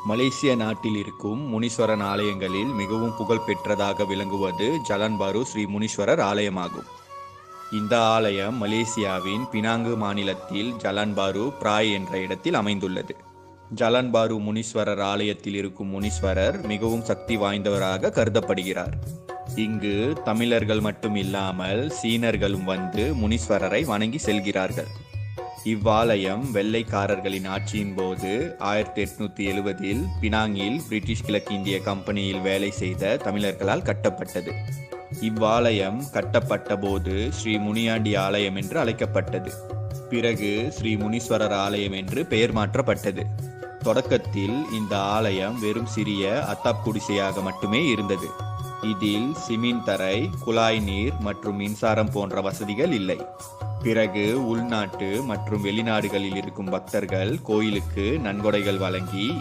மலேசிய நாட்டில் இருக்கும் முனீஸ்வரன் ஆலயங்களில் மிகவும் புகழ் பெற்றதாக விளங்குவது ஜலன்பாரு ஸ்ரீ முனீஸ்வரர் ஆலயமாகும். இந்த ஆலயம் மலேசியாவின் பினாங்கு மாநிலத்தில் ஜலன்பாரு பிராய் என்ற இடத்தில் அமைந்துள்ளது. ஜலன்பாரு முனீஸ்வரர் ஆலயத்தில் இருக்கும் முனீஸ்வரர் மிகவும் சக்தி வாய்ந்தவராக கருதப்படுகிறார். இங்கு தமிழர்கள் மட்டும் இல்லாமல் சீனர்களும் வந்து முனீஸ்வரரை வணங்கி செல்கிறார்கள். இவ்வாலயம் வெள்ளைக்காரர்களின் ஆட்சியின் போது 1870இல் பினாங்கில் பிரிட்டிஷ் கிழக்கிந்திய கம்பெனியில் வேலை செய்த தமிழர்களால் கட்டப்பட்டது. இவ்வாலயம் கட்டப்பட்ட போது ஸ்ரீ முனியாண்டி ஆலயம் என்று அழைக்கப்பட்டது. பிறகு ஸ்ரீ முனீஸ்வரர் ஆலயம் என்று பெயர் மாற்றப்பட்டது. தொடக்கத்தில் இந்த ஆலயம் வெறும் சிறிய அத்தாப் குடிசையாக மட்டுமே இருந்தது. இதில் சிமெண்ட் தரை, குழாய் நீர் மற்றும் மின்சாரம் போன்ற வசதிகள் இல்லை. பிறகு உள்நாட்டு மற்றும் வெளிநாடுகளில் இருக்கும் பக்தர்கள் கோயிலுக்கு நன்கொடைகள் வழங்கி